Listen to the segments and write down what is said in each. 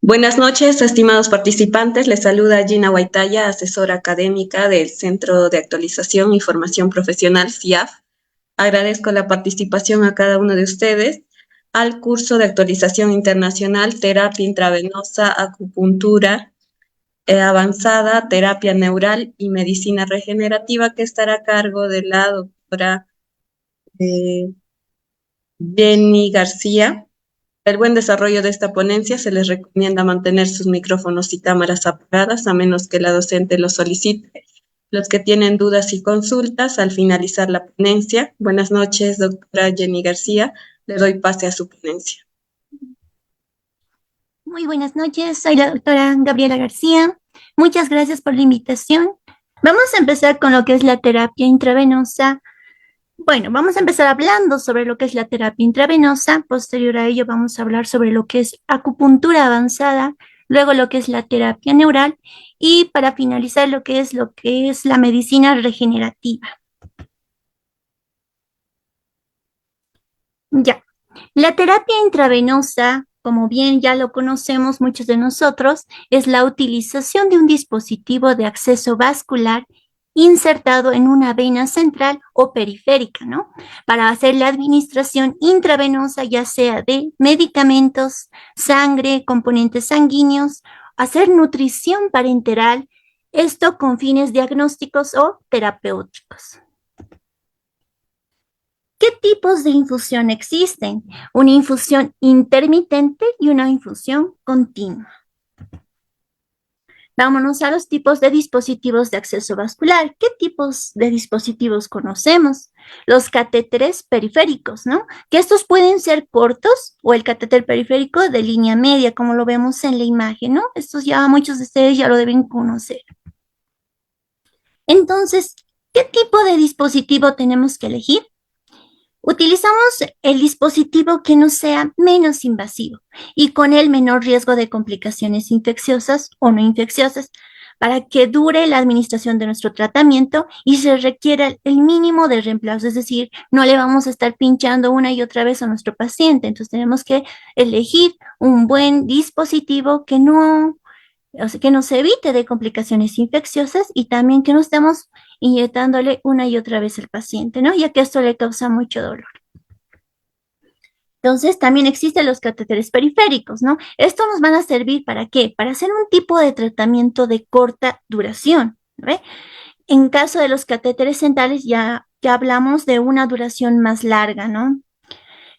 Buenas noches, estimados participantes. Les saluda Gina Guaitaya, asesora académica del Centro de Actualización y Formación Profesional CIAF. Agradezco la participación a cada uno de ustedes al curso de actualización internacional Terapia intravenosa, acupuntura avanzada, terapia neural y medicina regenerativa, que estará a cargo de la doctora eh, Jenny García. Para el buen desarrollo de esta ponencia se les recomienda mantener sus micrófonos y cámaras apagadas a menos que la docente lo solicite. Los que tienen dudas y consultas al finalizar la ponencia. Buenas noches, doctora Jenny García. Le doy pase a su ponencia. Muy buenas noches, soy la doctora Gabriela García. Muchas gracias por la invitación. Vamos a empezar con lo que es la terapia intravenosa. Bueno, vamos a empezar hablando sobre lo que es la terapia intravenosa. Posterior a ello vamos a hablar sobre lo que es acupuntura avanzada, luego lo que es la terapia neural y para finalizar lo que es la medicina regenerativa. Ya. La terapia intravenosa, como bien ya lo conocemos muchos de nosotros, es la utilización de un dispositivo de acceso vascular insertado en una vena central o periférica, ¿no? Para hacer la administración intravenosa, ya sea de medicamentos, sangre, componentes sanguíneos, hacer nutrición parenteral, esto con fines diagnósticos o terapéuticos. ¿Qué tipos de infusión existen? Una infusión intermitente y una infusión continua. Vámonos a los tipos de dispositivos de acceso vascular. ¿Qué tipos de dispositivos conocemos? Los catéteres periféricos, ¿no? Que estos pueden ser cortos o el catéter periférico de línea media, como lo vemos en la imagen, ¿no? Estos ya muchos de ustedes ya lo deben conocer. Entonces, ¿qué tipo de dispositivo tenemos que elegir? Utilizamos el dispositivo que no sea menos invasivo y con el menor riesgo de complicaciones infecciosas o no infecciosas para que dure la administración de nuestro tratamiento y se requiera el mínimo de reemplazo, es decir, no le vamos a estar pinchando una y otra vez a nuestro paciente, entonces tenemos que elegir un buen dispositivo que no, o sea, que nos evite de complicaciones infecciosas y también que no estemos inyectándole una y otra vez al paciente, ¿no? Ya que esto le causa mucho dolor. Entonces, también existen los catéteres periféricos, ¿no? Estos nos van a servir ¿para qué? Para hacer un tipo de tratamiento de corta duración, ¿ve? En caso de los catéteres centrales ya hablamos de una duración más larga, ¿no?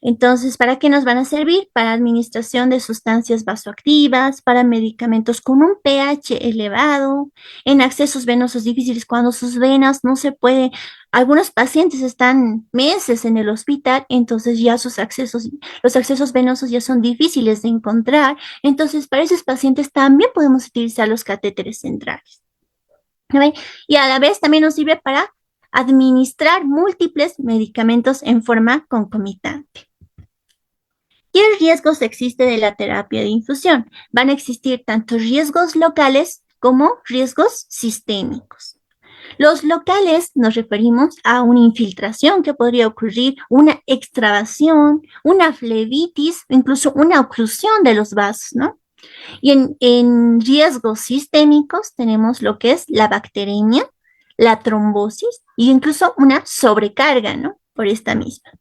Entonces, ¿para qué nos van a servir? Para administración de sustancias vasoactivas, para medicamentos con un pH elevado, en accesos venosos difíciles, cuando sus venas no se pueden. Algunos pacientes están meses en el hospital, entonces ya los accesos venosos ya son difíciles de encontrar. Entonces, para esos pacientes también podemos utilizar los catéteres centrales. ¿Ve? Y a la vez también nos sirve para administrar múltiples medicamentos en forma concomitante. ¿Qué riesgos existe de la terapia de infusión? Van a existir tanto riesgos locales como riesgos sistémicos. Los locales nos referimos a una infiltración que podría ocurrir, una extravasación, una flebitis, incluso una oclusión de los vasos, ¿no? Y en riesgos sistémicos tenemos lo que es la bacteremia, la trombosis e incluso una sobrecarga, ¿no? Por esta misma.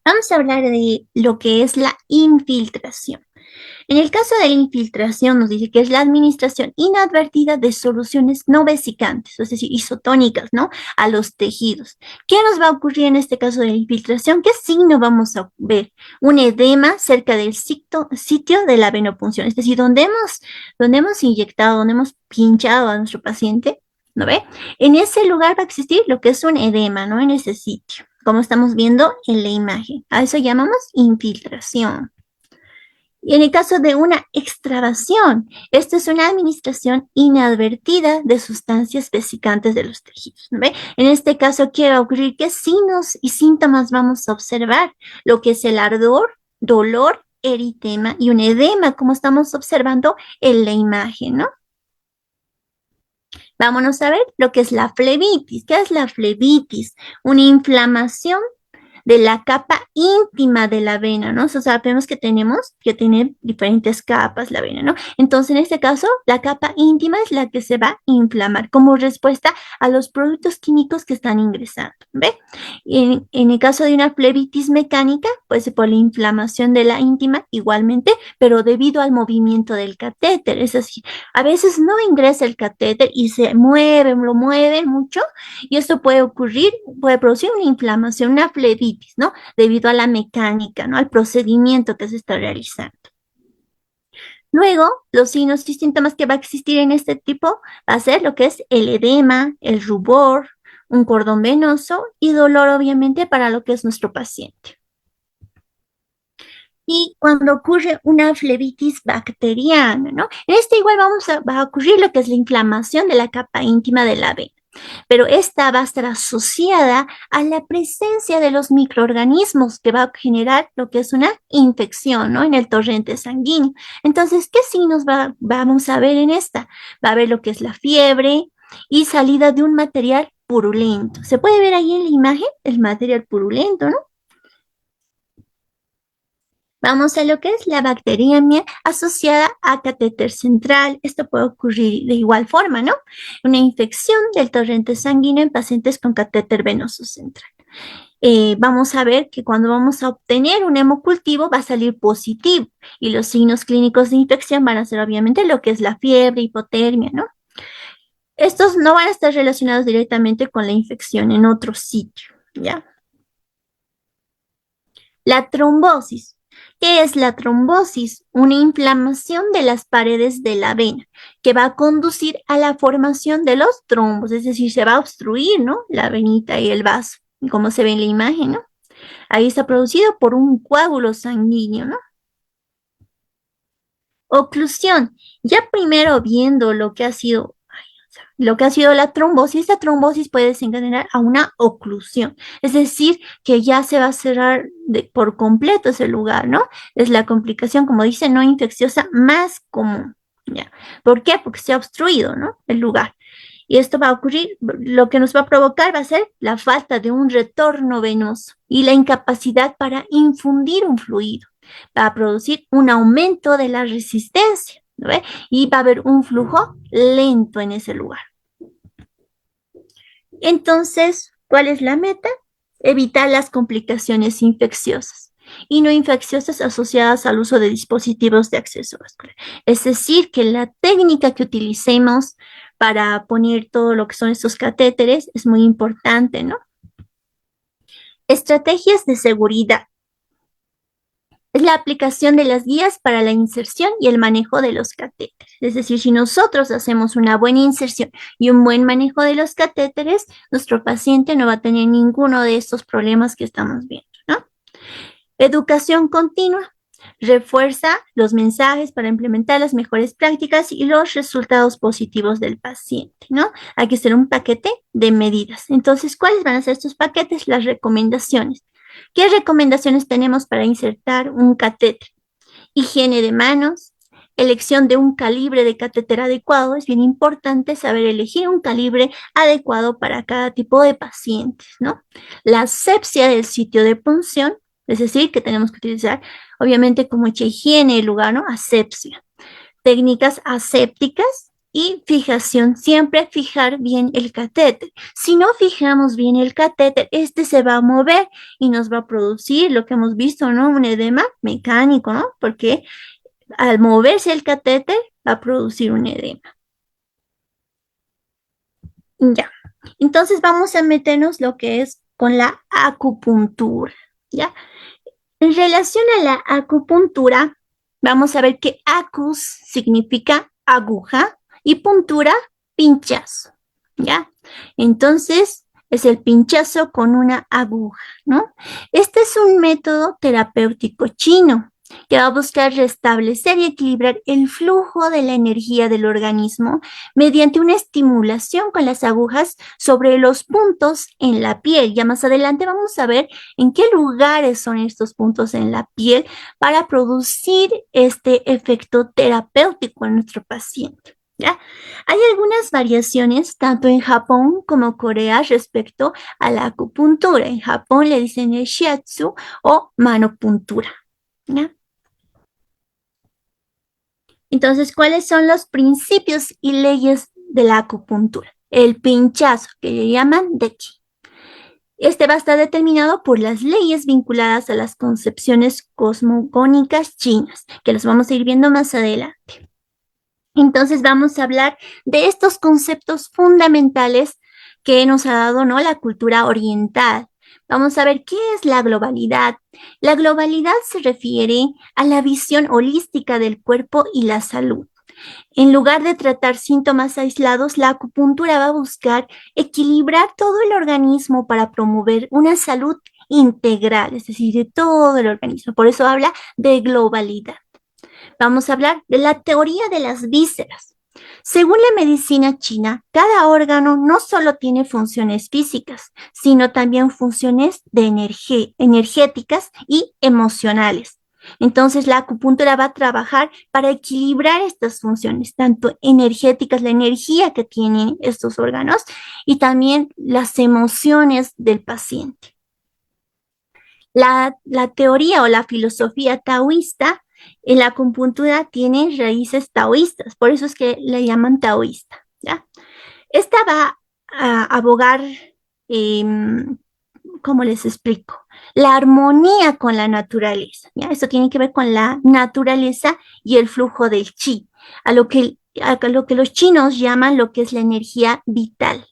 Vamos a hablar de lo que es la infiltración. En el caso de la infiltración nos dice que es la administración inadvertida de soluciones no vesicantes, es decir, isotónicas, ¿no? A los tejidos. ¿Qué nos va a ocurrir en este caso de la infiltración? ¿Qué signo vamos a ver? Un edema cerca del sitio de la venopunción, es decir, donde hemos inyectado, donde hemos pinchado a nuestro paciente, ¿no ve? En ese lugar va a existir lo que es un edema, ¿no? En ese sitio, como estamos viendo en la imagen. A eso llamamos infiltración. Y en el caso de una extravasación, esto es una administración inadvertida de sustancias vesicantes de los tejidos, ¿no ve? En este caso, ¿qué va a ocurrir? ¿Qué signos y síntomas vamos a observar? Lo que es el ardor, dolor, eritema y un edema, como estamos observando en la imagen, ¿no? Vámonos a ver lo que es la flebitis. ¿Qué es la flebitis? Una inflamación de la capa íntima de la vena, ¿no? O sea, sabemos que tenemos que tener diferentes capas la vena, ¿no? Entonces, en este caso, la capa íntima es la que se va a inflamar como respuesta a los productos químicos que están ingresando, ¿ve? En el caso de una flebitis mecánica, pues por la inflamación de la íntima igualmente, pero debido al movimiento del catéter, es decir, a veces no ingresa el catéter y se mueve, lo mueve mucho, y esto puede ocurrir, puede producir una inflamación, una flebitis, ¿no? Debido a la mecánica, ¿no? Al procedimiento que se está realizando. Luego, los signos y síntomas que va a existir en este tipo va a ser lo que es el edema, el rubor, un cordón venoso y dolor, obviamente, para lo que es nuestro paciente. Y cuando ocurre una flebitis bacteriana, ¿no? En este igual va a ocurrir lo que es la inflamación de la capa íntima de la vena, pero esta va a estar asociada a la presencia de los microorganismos que va a generar lo que es una infección, ¿no? En el torrente sanguíneo. Entonces, ¿qué signos vamos a ver en esta? Va a haber lo que es la fiebre y salida de un material purulento. Se puede ver ahí en la imagen el material purulento, ¿no? Vamos a lo que es la bacteriemia asociada a catéter central. Esto puede ocurrir de igual forma, ¿no? Una infección del torrente sanguíneo en pacientes con catéter venoso central. Vamos a ver que cuando vamos a obtener un hemocultivo va a salir positivo y los signos clínicos de infección van a ser obviamente lo que es la fiebre, hipotermia, ¿no? Estos no van a estar relacionados directamente con la infección en otro sitio, ¿ya? La trombosis. ¿Qué es la trombosis? Una inflamación de las paredes de la vena que va a conducir a la formación de los trombos, es decir, se va a obstruir, ¿no? La venita y el vaso, como se ve en la imagen, ¿no? Ahí está producido por un coágulo sanguíneo, ¿no? Oclusión. Ya primero viendo lo que ha sido la trombosis, esta trombosis puede desencadenar a una oclusión, es decir, que ya se va a cerrar por completo ese lugar, ¿no? Es la complicación, como dice, no infecciosa más común, ¿ya? ¿Por qué? Porque se ha obstruido, ¿no? El lugar. Y esto va a ocurrir, lo que nos va a provocar va a ser la falta de un retorno venoso y la incapacidad para infundir un fluido. Va a producir un aumento de la resistencia, ¿no ve? Y va a haber un flujo lento en ese lugar. Entonces, ¿cuál es la meta? Evitar las complicaciones infecciosas y no infecciosas asociadas al uso de dispositivos de acceso vascular. Es decir, que la técnica que utilicemos para poner todo lo que son estos catéteres es muy importante, ¿no? Estrategias de seguridad. Es la aplicación de las guías para la inserción y el manejo de los catéteres. Es decir, si nosotros hacemos una buena inserción y un buen manejo de los catéteres, nuestro paciente no va a tener ninguno de estos problemas que estamos viendo, ¿no? Educación continua. Refuerza los mensajes para implementar las mejores prácticas y los resultados positivos del paciente, ¿no? Hay que hacer un paquete de medidas. Entonces, ¿cuáles van a ser estos paquetes? Las recomendaciones. ¿Qué recomendaciones tenemos para insertar un catéter? Higiene de manos, elección de un calibre de catéter adecuado. Es bien importante saber elegir un calibre adecuado para cada tipo de pacientes, ¿no? La asepsia del sitio de punción, es decir, que tenemos que utilizar, obviamente, como hecha higiene el lugar, ¿no? Asepsia. Técnicas asépticas y fijación, siempre fijar bien el catéter. Si no fijamos bien el catéter, este se va a mover y nos va a producir lo que hemos visto, ¿no? Un edema mecánico, ¿no? Porque al moverse el catéter va a producir un edema. Ya. Entonces vamos a meternos lo que es con la acupuntura, ¿ya? En relación a la acupuntura, vamos a ver que acus significa aguja y puntura, pinchazo, ¿ya? Entonces, es el pinchazo con una aguja, ¿no? Este es un método terapéutico chino que va a buscar restablecer y equilibrar el flujo de la energía del organismo mediante una estimulación con las agujas sobre los puntos en la piel. Ya más adelante vamos a ver en qué lugares son estos puntos en la piel para producir este efecto terapéutico en nuestro paciente. ¿ya? Hay algunas variaciones tanto en Japón como Corea respecto a la acupuntura. En Japón le dicen el shiatsu o manopuntura, ¿ya? Entonces, ¿cuáles son los principios y leyes de la acupuntura? El pinchazo, que le llaman Deki. Este va a estar determinado por las leyes vinculadas a las concepciones cosmogónicas chinas, que los vamos a ir viendo más adelante. Entonces vamos a hablar de estos conceptos fundamentales que nos ha dado, ¿no?, la cultura oriental. Vamos a ver qué es la globalidad. La globalidad se refiere a la visión holística del cuerpo y la salud. En lugar de tratar síntomas aislados, la acupuntura va a buscar equilibrar todo el organismo para promover una salud integral, es decir, de todo el organismo. Por eso habla de globalidad. Vamos a hablar de la teoría de las vísceras. Según la medicina china, cada órgano no solo tiene funciones físicas, sino también funciones de energéticas y emocionales. Entonces, la acupuntura va a trabajar para equilibrar estas funciones, tanto energéticas, la energía que tienen estos órganos, y también las emociones del paciente. La teoría o la filosofía taoísta en la acupuntura tiene raíces taoístas, por eso es que le llaman taoísta, ¿ya? Esta va a abogar, ¿cómo les explico? La armonía con la naturaleza, ¿ya? Eso tiene que ver con la naturaleza y el flujo del chi, a lo que los chinos llaman lo que es la energía vital.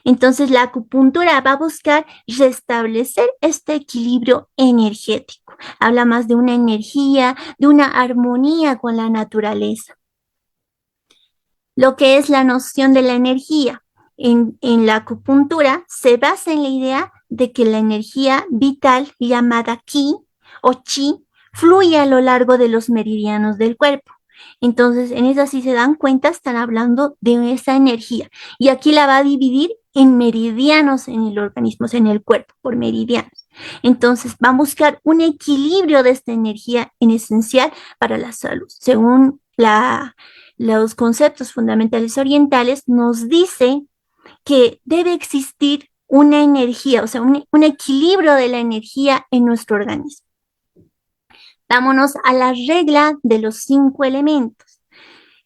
Entonces, la acupuntura va a buscar restablecer este equilibrio energético. Habla más de una energía, de una armonía con la naturaleza. Lo que es la noción de la energía en la acupuntura se basa en la idea de que la energía vital llamada ki o chi fluye a lo largo de los meridianos del cuerpo. Entonces, en esa, si se dan cuenta, están hablando de esa energía. Y aquí la va a dividir en meridianos en el organismo, en el cuerpo, por meridianos. Entonces, va a buscar un equilibrio de esta energía en esencial para la salud. Según los conceptos fundamentales orientales, nos dice que debe existir una energía, o sea, un equilibrio de la energía en nuestro organismo. Vámonos a la regla de los 5 elementos.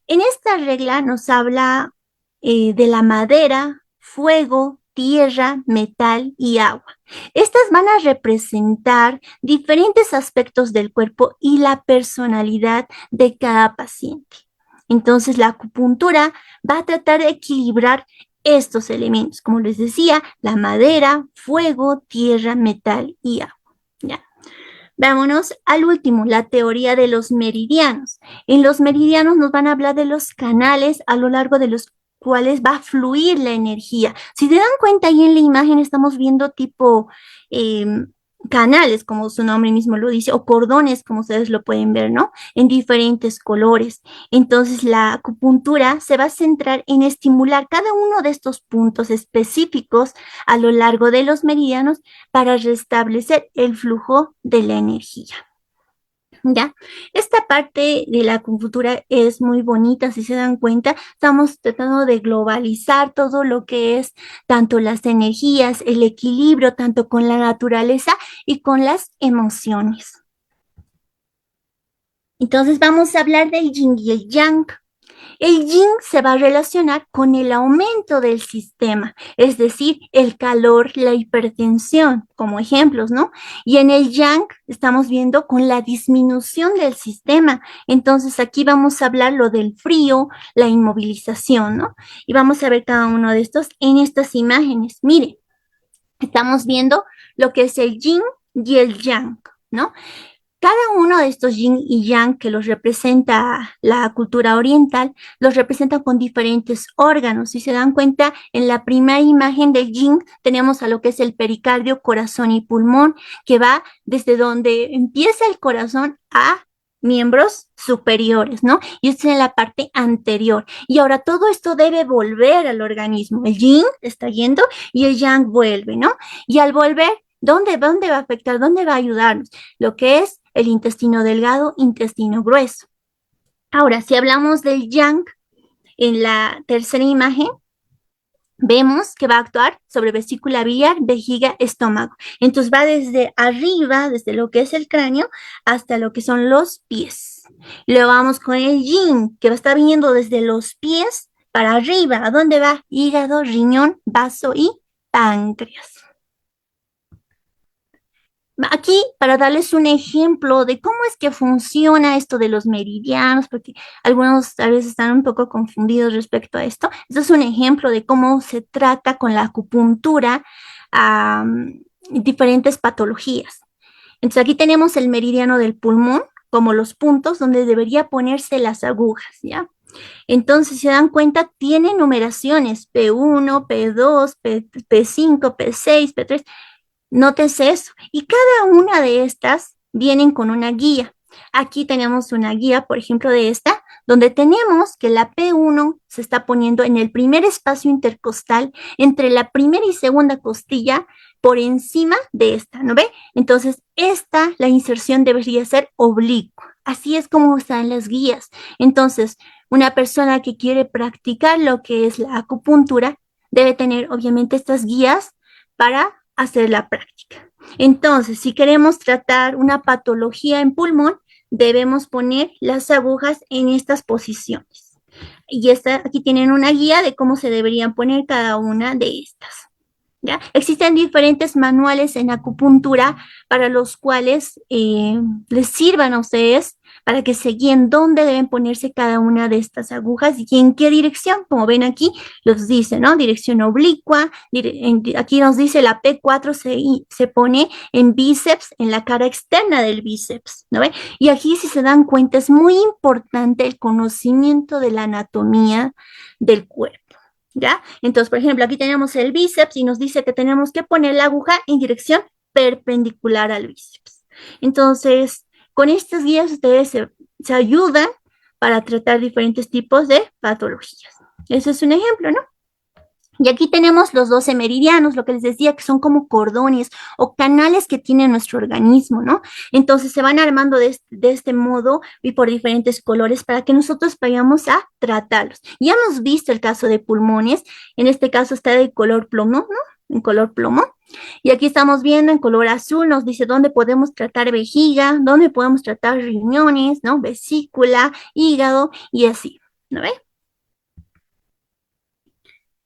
En esta regla nos habla de la madera, fuego, tierra, metal y agua. Estas van a representar diferentes aspectos del cuerpo y la personalidad de cada paciente. Entonces, la acupuntura va a tratar de equilibrar estos elementos, como les decía, la madera, fuego, tierra, metal y agua. ¿Ya? Vámonos al último, la teoría de los meridianos. En los meridianos nos van a hablar de los canales a lo largo de los cuales va a fluir la energía. Si se dan cuenta, ahí en la imagen estamos viendo tipo canales, como su nombre mismo lo dice, o cordones, como ustedes lo pueden ver, ¿no? En diferentes colores. Entonces, la acupuntura se va a centrar en estimular cada uno de estos puntos específicos a lo largo de los meridianos para restablecer el flujo de la energía. ¿Ya? Esta parte de la acupuntura es muy bonita, si se dan cuenta, estamos tratando de globalizar todo lo que es tanto las energías, el equilibrio, tanto con la naturaleza y con las emociones. Entonces vamos a hablar del yin y el yang. El yin se va a relacionar con el aumento del sistema, es decir, el calor, la hipertensión, como ejemplos, ¿no? Y en el yang estamos viendo con la disminución del sistema. Entonces aquí vamos a hablar lo del frío, la inmovilización, ¿no? Y vamos a ver cada uno de estos en estas imágenes. Miren, estamos viendo lo que es el yin y el yang, ¿no? Cada uno de estos yin y yang que los representa la cultura oriental, los representa con diferentes órganos. Si se dan cuenta, en la primera imagen del yin tenemos a lo que es el pericardio, corazón y pulmón, que va desde donde empieza el corazón a miembros superiores, ¿no? Y esto es en la parte anterior. Y ahora todo esto debe volver al organismo. El yin está yendo y el yang vuelve, ¿no? Y al volver, ¿dónde va a afectar? ¿Dónde va a ayudarnos? Lo que es el intestino delgado, intestino grueso. Ahora, si hablamos del yang, En la tercera imagen vemos que va a actuar sobre vesícula biliar, vejiga, estómago. Entonces va desde arriba, desde lo que es el cráneo, hasta lo que son los pies. Luego vamos con el yin, que va a estar viniendo desde los pies para arriba. ¿A dónde va? Hígado, riñón, vaso y páncreas. Aquí, para darles un ejemplo de cómo es que funciona esto de los meridianos, porque algunos tal vez están un poco confundidos respecto a esto. Esto es un ejemplo de cómo se trata con la acupuntura diferentes patologías. Entonces, aquí tenemos el meridiano del pulmón, como los puntos donde debería ponerse las agujas, ¿ya? Entonces, si se dan cuenta, tiene numeraciones P1, P2, P5, P6, P3. Nótese eso. Y cada una de estas vienen con una guía. Aquí tenemos una guía, por ejemplo, de esta, donde tenemos que la P1 se está poniendo en el primer espacio intercostal, entre la primera y segunda costilla, por encima de esta, ¿no ve? Entonces, la inserción debería ser oblicua. Así es como están las guías. Entonces, una persona que quiere practicar lo que es la acupuntura debe tener, obviamente, estas guías para hacer la práctica. Entonces, si queremos tratar una patología en pulmón, debemos poner las agujas en estas posiciones. Y aquí tienen una guía de cómo se deberían poner cada una de estas. ¿Ya? Existen diferentes manuales en acupuntura para los cuales les sirvan a ustedes para que se guíen dónde deben ponerse cada una de estas agujas y en qué dirección. Como ven aquí, los dice, ¿no? Dirección oblicua. Aquí nos dice la P4 se pone en bíceps, en la cara externa del bíceps, ¿no ve? Y aquí, si se dan cuenta, es muy importante el conocimiento de la anatomía del cuerpo. ¿Ya? Entonces, por ejemplo, aquí tenemos el bíceps y nos dice que tenemos que poner la aguja en dirección perpendicular al bíceps. Entonces, con estas guías ustedes se ayudan para tratar diferentes tipos de patologías. Eso es un ejemplo, ¿no? Y aquí tenemos los 12 meridianos, lo que les decía, que son como cordones o canales que tiene nuestro organismo, ¿no? Entonces se van armando de este modo y por diferentes colores para que nosotros vayamos a tratarlos. Ya hemos visto el caso de pulmones, en este caso está de color plomo, ¿no? En color plomo. Y aquí estamos viendo en color azul, nos dice dónde podemos tratar vejiga, dónde podemos tratar riñones, ¿no? Vesícula, hígado y así, ¿no ve?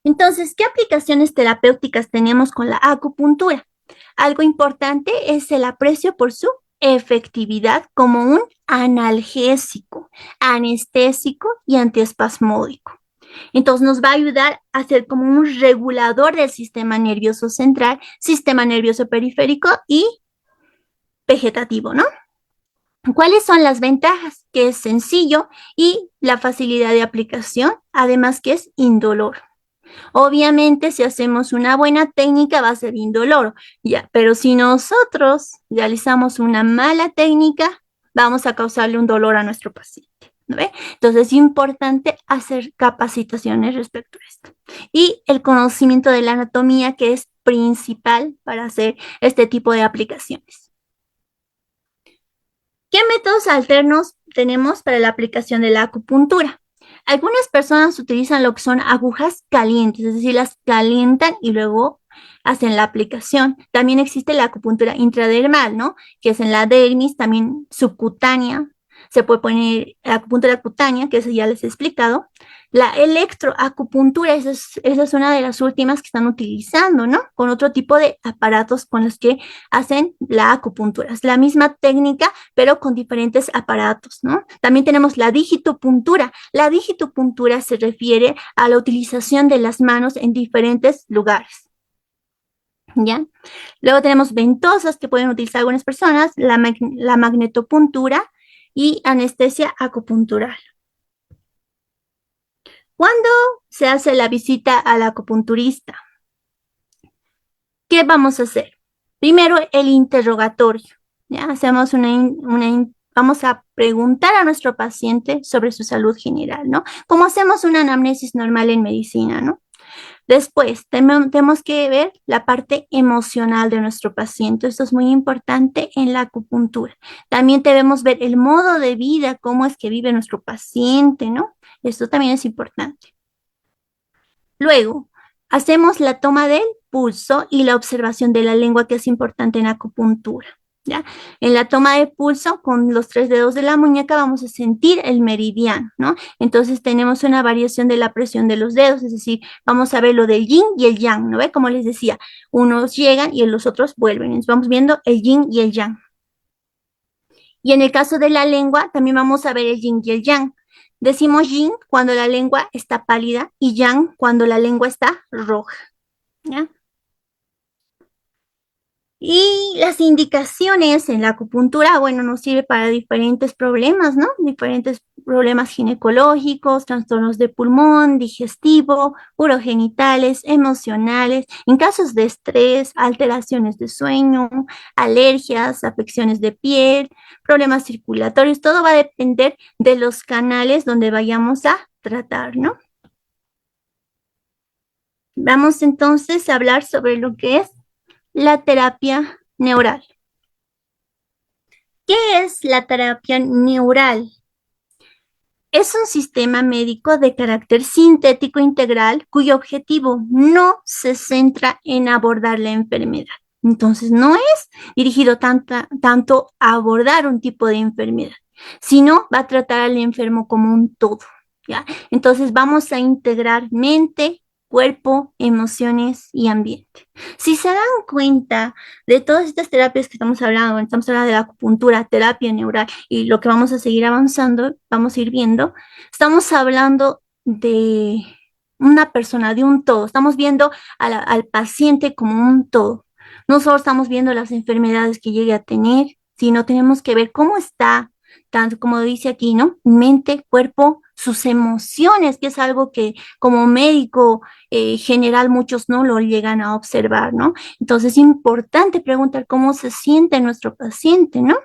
Entonces, ¿qué aplicaciones terapéuticas tenemos con la acupuntura? Algo importante es el aprecio por su efectividad como un analgésico, anestésico y antiespasmódico. Entonces nos va a ayudar a ser como un regulador del sistema nervioso central, sistema nervioso periférico y vegetativo, ¿no? ¿Cuáles son las ventajas? Que es sencillo y la facilidad de aplicación, además que es indolor. Obviamente, si hacemos una buena técnica va a ser indoloro, ya, pero si nosotros realizamos una mala técnica, vamos a causarle un dolor a nuestro paciente, ¿no ve? Entonces es importante hacer capacitaciones respecto a esto. Y el conocimiento de la anatomía, que es principal para hacer este tipo de aplicaciones. ¿Qué métodos alternos tenemos para la aplicación de la acupuntura? Algunas personas utilizan lo que son agujas calientes, es decir, las calientan y luego hacen la aplicación. También existe la acupuntura intradermal, ¿no? Que es en la dermis, también subcutánea. Se puede poner acupuntura cutánea, que eso ya les he explicado. La electroacupuntura, esa es una de las últimas que están utilizando, ¿no? Con otro tipo de aparatos con los que hacen la acupuntura. Es la misma técnica, pero con diferentes aparatos, ¿no? También tenemos la digitopuntura. La digitopuntura se refiere a la utilización de las manos en diferentes lugares. ¿Ya? Luego tenemos ventosas que pueden utilizar algunas personas, la magnetopuntura y anestesia acupuntural. ¿Cuándo se hace la visita al acupunturista? ¿Qué vamos a hacer? Primero, el interrogatorio. ¿Ya? Vamos a preguntar a nuestro paciente sobre su salud general, ¿no? Como hacemos una anamnesis normal en medicina, ¿no? Después, tenemos que ver la parte emocional de nuestro paciente. Esto es muy importante en la acupuntura. También debemos ver el modo de vida, cómo es que vive nuestro paciente, ¿no? Esto también es importante. Luego, hacemos la toma del pulso y la observación de la lengua, que es importante en acupuntura. ¿Ya? En la toma de pulso, con los 3 dedos de la muñeca, vamos a sentir el meridiano, ¿no? Entonces tenemos una variación de la presión de los dedos, es decir, vamos a ver lo del yin y el yang, ¿no ve? Como les decía, unos llegan y los otros vuelven. Entonces vamos viendo el yin y el yang. Y en el caso de la lengua, también vamos a ver el yin y el yang. Decimos yin cuando la lengua está pálida y yang cuando la lengua está roja, ¿ya? Y las indicaciones en la acupuntura, bueno, nos sirve para diferentes problemas, ¿no? Diferentes problemas ginecológicos, trastornos de pulmón, digestivo, urogenitales, emocionales, en casos de estrés, alteraciones de sueño, alergias, afecciones de piel, problemas circulatorios, todo va a depender de los canales donde vayamos a tratar, ¿no? Vamos entonces a hablar sobre lo que es la terapia neural. ¿Qué es la terapia neural? Es un sistema médico de carácter sintético integral cuyo objetivo no se centra en abordar la enfermedad. Entonces, no es dirigido tanto a abordar un tipo de enfermedad, sino va a tratar al enfermo como un todo, ¿ya? Entonces, vamos a integrar mente, cuerpo, emociones y ambiente. Si se dan cuenta de todas estas terapias que estamos hablando de la acupuntura, terapia neural y lo que vamos a seguir avanzando, vamos a ir viendo, estamos hablando de una persona, de un todo, estamos viendo al paciente como un todo. No solo estamos viendo las enfermedades que llegue a tener, sino tenemos que ver cómo está, tanto como dice aquí, ¿no? Mente, cuerpo, sus emociones, que es algo que como médico general muchos no lo llegan a observar, ¿no? Entonces es importante preguntar cómo se siente nuestro paciente, ¿no?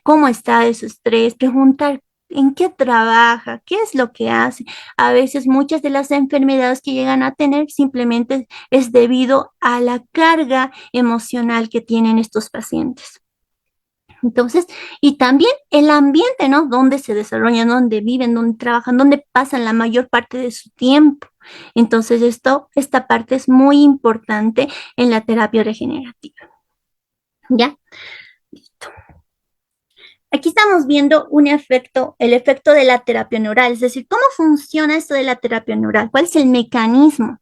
¿Cómo está de su estrés? Preguntar en qué trabaja, qué es lo que hace. A veces muchas de las enfermedades que llegan a tener simplemente es debido a la carga emocional que tienen estos pacientes. Entonces, y también el ambiente, ¿no? Donde se desarrollan, donde viven, donde trabajan, donde pasan la mayor parte de su tiempo. Entonces, esta parte es muy importante en la terapia regenerativa. ¿Ya? Listo. Aquí estamos viendo un efecto, el efecto de la terapia neural, es decir, ¿cómo funciona esto de la terapia neural? ¿Cuál es el mecanismo?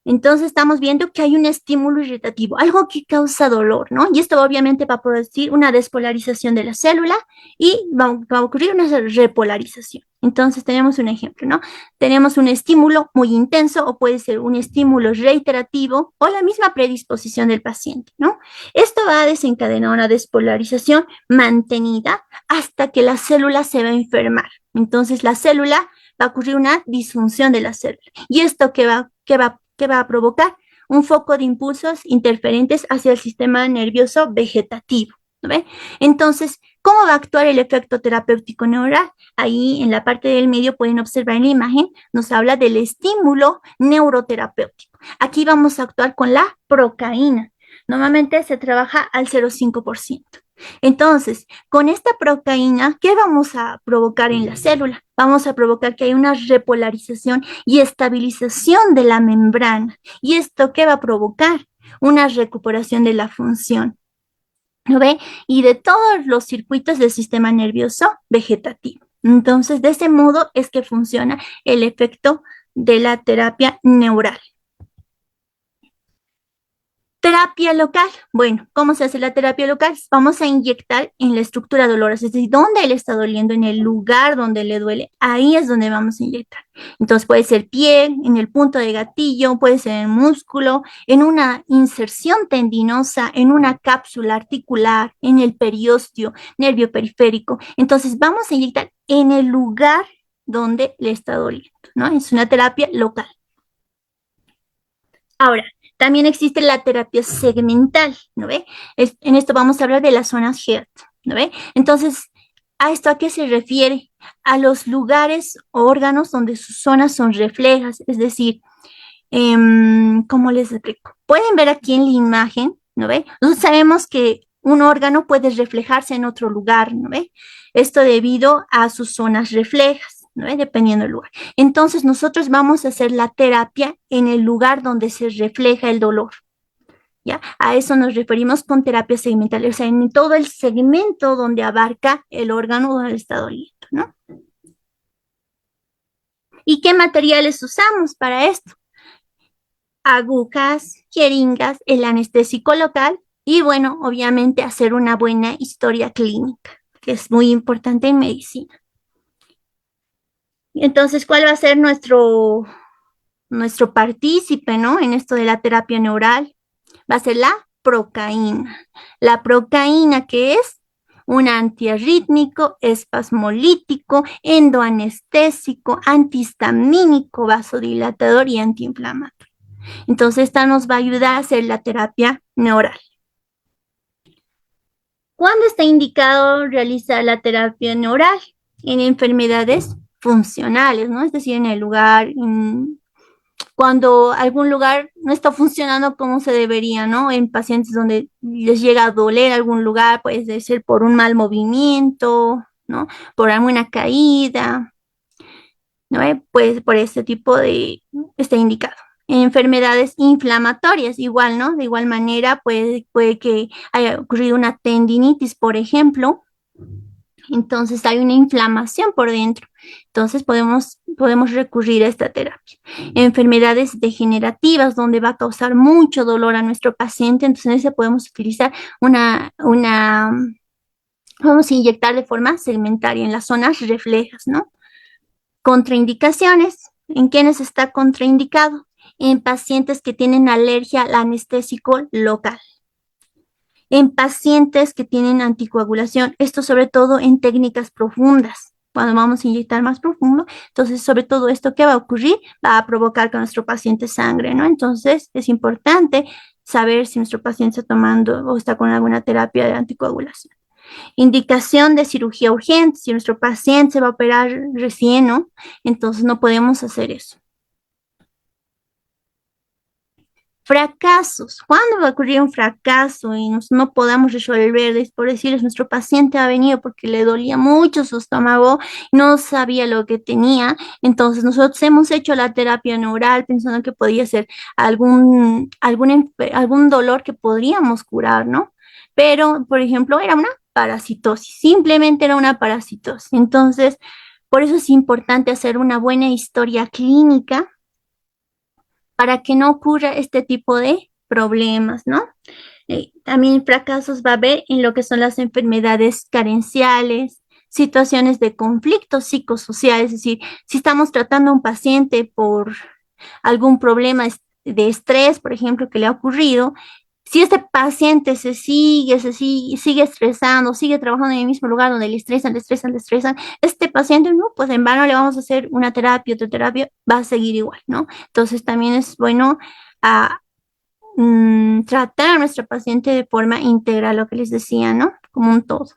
Entonces estamos viendo que hay un estímulo irritativo, algo que causa dolor, ¿no? Y esto obviamente va a producir una despolarización de la célula y va a ocurrir una repolarización. Entonces tenemos un ejemplo, ¿no? Tenemos un estímulo muy intenso o puede ser un estímulo reiterativo o la misma predisposición del paciente, ¿no? Esto va a desencadenar una despolarización mantenida hasta que la célula se va a enfermar. Entonces la célula va a ocurrir una disfunción de la célula. ¿Y esto qué va a provocar? Un foco de impulsos interferentes hacia el sistema nervioso vegetativo, ¿no ve? Entonces, ¿cómo va a actuar el efecto terapéutico neural? Ahí en la parte del medio pueden observar en la imagen, nos habla del estímulo neuroterapéutico. Aquí vamos a actuar con la procaína. Normalmente se trabaja al 0,5%. Entonces, con esta procaína, ¿qué vamos a provocar en la célula? Vamos a provocar que haya una repolarización y estabilización de la membrana. ¿Y esto qué va a provocar? Una recuperación de la función, ¿no ve? Y de todos los circuitos del sistema nervioso vegetativo. Entonces, de ese modo es que funciona el efecto de la terapia neural. Terapia local. Bueno, ¿cómo se hace la terapia local? Vamos a inyectar en la estructura dolorosa, es decir, donde le está doliendo, en el lugar donde le duele, ahí es donde vamos a inyectar. Entonces puede ser piel, en el punto de gatillo, puede ser en el músculo, en una inserción tendinosa, en una cápsula articular, en el periósteo, nervio periférico. Entonces vamos a inyectar en el lugar donde le está doliendo, ¿no? Es una terapia local. Ahora, también existe la terapia segmental, ¿no ve? En esto vamos a hablar de las zonas HERT, ¿no ve? Entonces, ¿a qué se refiere? A los lugares o órganos donde sus zonas son reflejas, es decir, ¿cómo les explico? Pueden ver aquí en la imagen, ¿no ve? Nosotros sabemos que un órgano puede reflejarse en otro lugar, ¿no ve? Esto debido a sus zonas reflejas. ¿no? Dependiendo del lugar. Entonces, nosotros vamos a hacer la terapia en el lugar donde se refleja el dolor. ¿Ya? A eso nos referimos con terapia segmental, o sea, en todo el segmento donde abarca el órgano donde está doliendo, ¿no? ¿Y qué materiales usamos para esto? Agujas, jeringas, el anestésico local y, bueno, obviamente hacer una buena historia clínica, que es muy importante en medicina. Entonces, ¿cuál va a ser nuestro partícipe, ¿no? En esto de la terapia neural? Va a ser la procaína. La procaína, que es un antiarrítmico, espasmolítico, endoanestésico, antihistamínico, vasodilatador y antiinflamatorio. Entonces, esta nos va a ayudar a hacer la terapia neural. ¿Cuándo está indicado realizar la terapia neural? En enfermedades funcionales, ¿no? Es decir, en el lugar, cuando algún lugar no está funcionando como se debería, ¿no? En pacientes donde les llega a doler algún lugar, puede ser por un mal movimiento, ¿no? Por alguna caída, ¿no? Pues por este tipo está indicado. En enfermedades inflamatorias, igual, ¿no? De igual manera, puede que haya ocurrido una tendinitis, por ejemplo, entonces hay una inflamación por dentro. Entonces podemos recurrir a esta terapia. Enfermedades degenerativas donde va a causar mucho dolor a nuestro paciente, entonces en ese podemos utilizar vamos a inyectar de forma segmentaria en las zonas reflejas, ¿no? Contraindicaciones. ¿En quiénes está contraindicado? En pacientes que tienen alergia al anestésico local. En pacientes que tienen anticoagulación, esto sobre todo en técnicas profundas. Cuando vamos a inyectar más profundo, entonces sobre todo esto que va a ocurrir va a provocar que nuestro paciente sangre, ¿no? Entonces es importante saber si nuestro paciente está tomando o está con alguna terapia de anticoagulación. Indicación de cirugía urgente, si nuestro paciente se va a operar recién, ¿no? Entonces no podemos hacer eso. Fracasos. ¿Cuándo va a ocurrir un fracaso y no podamos resolver? Es por decirles, nuestro paciente ha venido porque le dolía mucho su estómago, no sabía lo que tenía. Entonces nosotros hemos hecho la terapia neural pensando que podía ser algún dolor que podríamos curar, ¿no? Pero, por ejemplo, era una parasitosis, simplemente era una parasitosis. Entonces, por eso es importante hacer una buena historia clínica para que no ocurra este tipo de problemas, ¿no? También fracasos va a haber en lo que son las enfermedades carenciales, situaciones de conflicto psicosocial, es decir, si estamos tratando a un paciente por algún problema de estrés, por ejemplo, que le ha ocurrido, si este paciente sigue estresando, sigue trabajando en el mismo lugar donde le estresan, este paciente, no, pues en vano le vamos a hacer una terapia, otra terapia, va a seguir igual, ¿no? Entonces también es bueno tratar a nuestro paciente de forma integral, lo que les decía, ¿no? Como un todo.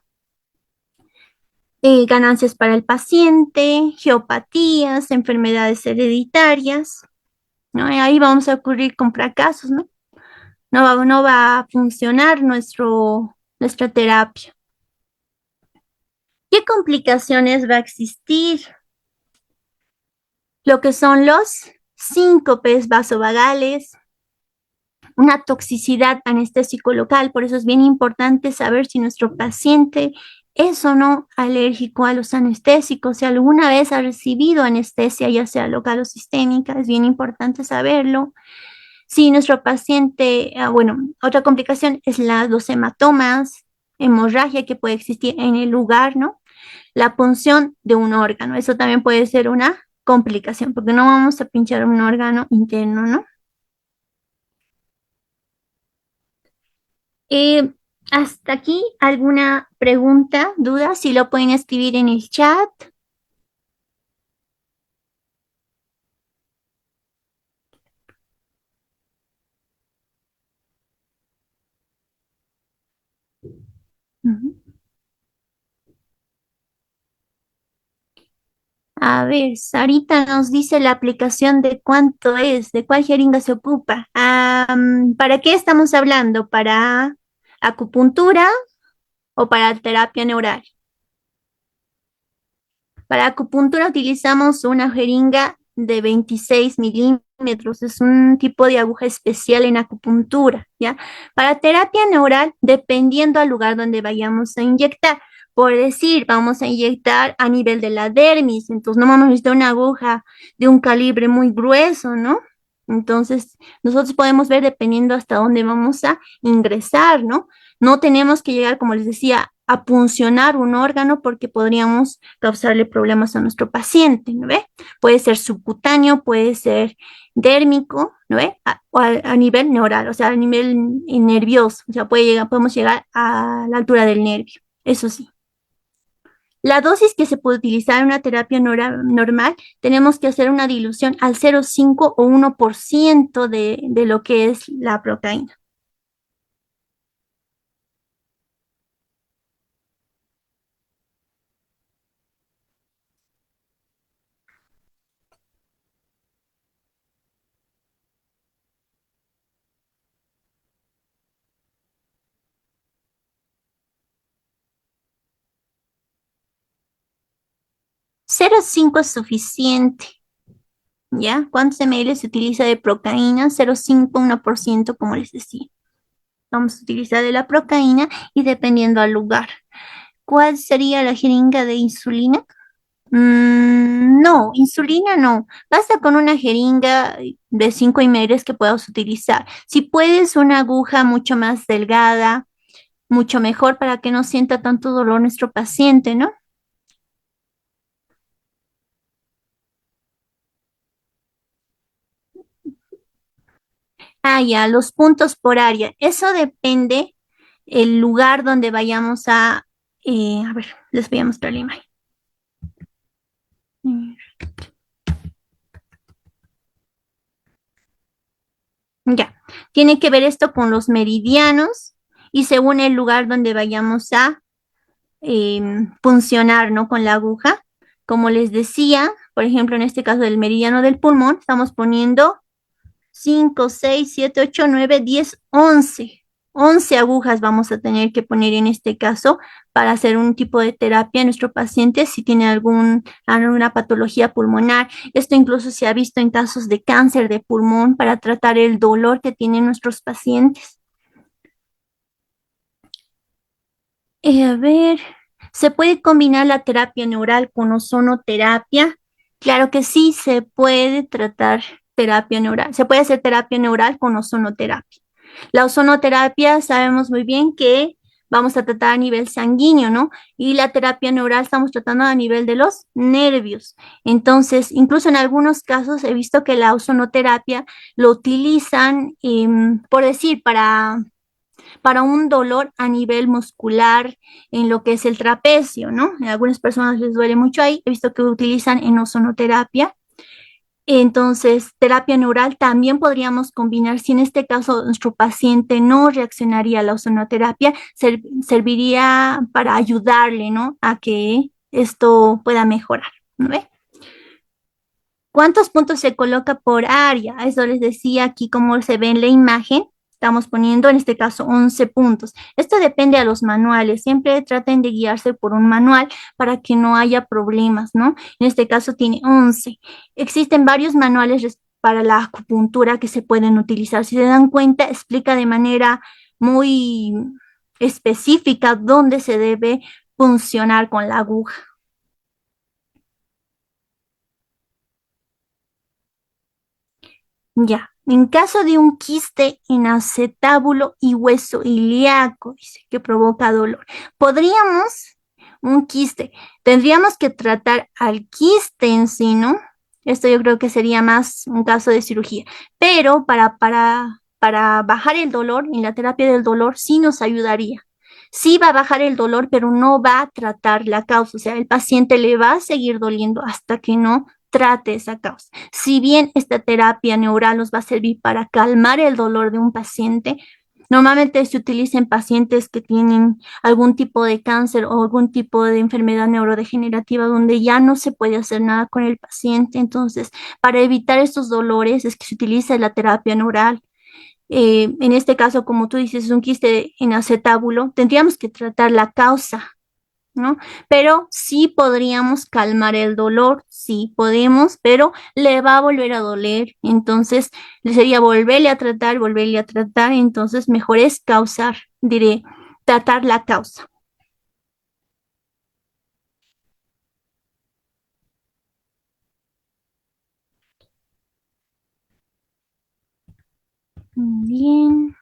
Ganancias para el paciente, geopatías, enfermedades hereditarias, ¿no? Y ahí vamos a ocurrir con fracasos, ¿no? No va a funcionar nuestra terapia. ¿Qué complicaciones va a existir? Lo que son los síncopes vasovagales, una toxicidad anestésico local, por eso es bien importante saber si nuestro paciente es o no alérgico a los anestésicos, si alguna vez ha recibido anestesia, ya sea local o sistémica, es bien importante saberlo. Si nuestro paciente, bueno, otra complicación es los hematomas, hemorragia que puede existir en el lugar, ¿no? La punción de un órgano, eso también puede ser una complicación, porque no vamos a pinchar un órgano interno, ¿no? Eh, Hasta aquí, ¿alguna pregunta, duda? Si lo pueden escribir en el chat. Ujú. A ver, Sarita nos dice la aplicación de cuánto es, de cuál jeringa se ocupa. ¿Para qué estamos hablando? ¿Para acupuntura o para terapia neural? Para acupuntura utilizamos una jeringa de 26 milímetros, es un tipo de aguja especial en acupuntura, ¿ya? Para terapia neural, dependiendo al lugar donde vayamos a inyectar. Por decir, vamos a inyectar a nivel de la dermis, entonces no vamos a necesitar una aguja de un calibre muy grueso, ¿no? Entonces, nosotros podemos ver dependiendo hasta dónde vamos a ingresar, ¿no? No tenemos que llegar, como les decía, a puncionar un órgano porque podríamos causarle problemas a nuestro paciente, ¿no ve? Puede ser subcutáneo, puede ser dérmico, ¿no ve? O a nivel neural, o sea, a nivel nervioso, o sea, podemos llegar a la altura del nervio, eso sí. La dosis que se puede utilizar en una terapia normal, tenemos que hacer una dilución al 0,5 o 1% de lo que es la proteína. Cero coma cinco es suficiente, ¿ya? ¿Cuántos ml se utiliza de procaína? 0,5, 1%, como les decía. Vamos a utilizar de la procaína y dependiendo al lugar. ¿Cuál sería la jeringa de insulina? No, insulina no. Basta con una jeringa de 5 ml que puedas utilizar. Si puedes, una aguja mucho más delgada, mucho mejor para que no sienta tanto dolor nuestro paciente, ¿no? Ah, ya, los puntos por área. Eso depende el lugar donde vayamos a ver, les voy a mostrar la imagen. Ya, tiene que ver esto con los meridianos y según el lugar donde vayamos a funcionar, ¿no? Con la aguja. Como les decía, por ejemplo, en este caso del meridiano del pulmón, estamos poniendo 5, 6, 7, 8, 9, 10, 11. 11 agujas vamos a tener que poner en este caso para hacer un tipo de terapia a nuestro paciente si tiene alguna patología pulmonar. Esto incluso se ha visto en casos de cáncer de pulmón para tratar el dolor que tienen nuestros pacientes. A ver, ¿se puede combinar la terapia neural con ozonoterapia? Claro que sí, se puede tratar terapia neural. Se puede hacer terapia neural con ozonoterapia. La ozonoterapia sabemos muy bien que vamos a tratar a nivel sanguíneo, ¿no? Y la terapia neural estamos tratando a nivel de los nervios. Entonces, incluso en algunos casos he visto que la ozonoterapia lo utilizan, por decir, para un dolor a nivel muscular en lo que es el trapecio, ¿no? En algunas personas les duele mucho ahí, he visto que utilizan en ozonoterapia. Entonces, terapia neural también podríamos combinar, si en este caso nuestro paciente no reaccionaría a la ozonoterapia, serviría para ayudarle, ¿no? A que esto pueda mejorar, ¿no ve? ¿Cuántos puntos se coloca por área? Eso les decía aquí como se ve en la imagen. Estamos poniendo en este caso 11 puntos. Esto depende a los manuales. Siempre traten de guiarse por un manual para que no haya problemas, ¿no? En este caso tiene 11. Existen varios manuales para la acupuntura que se pueden utilizar. Si se dan cuenta, explica de manera muy específica dónde se debe funcionar con la aguja. Ya, en caso de un quiste en acetábulo y hueso ilíaco, dice que provoca dolor. Podríamos, un quiste, tendríamos que tratar al quiste en sí, ¿no? Esto yo creo que sería más un caso de cirugía, pero para bajar el dolor, en la terapia del dolor sí nos ayudaría. Sí va a bajar el dolor, pero no va a tratar la causa, o sea, el paciente le va a seguir doliendo hasta que no trate esa causa. Si bien esta terapia neural nos va a servir para calmar el dolor de un paciente, normalmente se utiliza en pacientes que tienen algún tipo de cáncer o algún tipo de enfermedad neurodegenerativa donde ya no se puede hacer nada con el paciente. Entonces, para evitar estos dolores es que se utiliza la terapia neural. En este caso, como tú dices, es un quiste en acetábulo, tendríamos que tratar la causa ¿no? Pero sí podríamos calmar el dolor, sí podemos, pero le va a volver a doler. Entonces, sería volverle a tratar. Entonces, mejor es causar, diré, tratar la causa. Bien.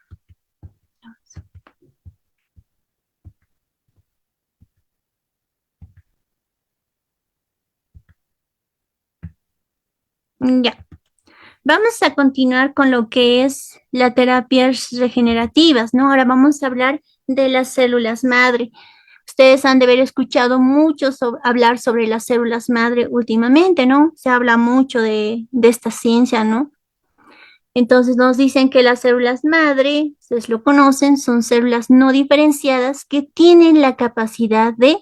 Ya. Vamos a continuar con lo que es las terapias regenerativas, ¿no? Ahora vamos a hablar de las células madre. Ustedes han de haber escuchado mucho hablar sobre las células madre últimamente, ¿no? Se habla mucho de esta ciencia, ¿no? Entonces nos dicen que las células madre, ustedes lo conocen, son células no diferenciadas que tienen la capacidad de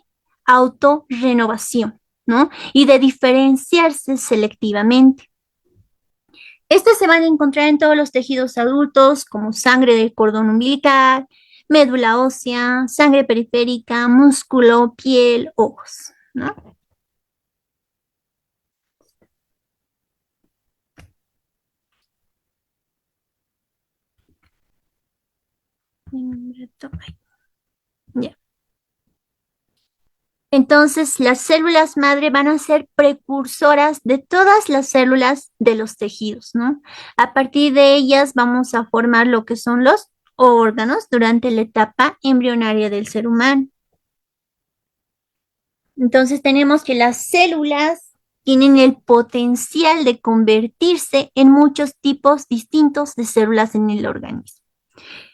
autorrenovación, ¿no? Y de diferenciarse selectivamente. Estas se van a encontrar en todos los tejidos adultos, como sangre del cordón umbilical, médula ósea, sangre periférica, músculo, piel, ojos, ¿no? Ya. Entonces, las células madre van a ser precursoras de todas las células de los tejidos, ¿no? A partir de ellas vamos a formar lo que son los órganos durante la etapa embrionaria del ser humano. Entonces tenemos que las células tienen el potencial de convertirse en muchos tipos distintos de células en el organismo.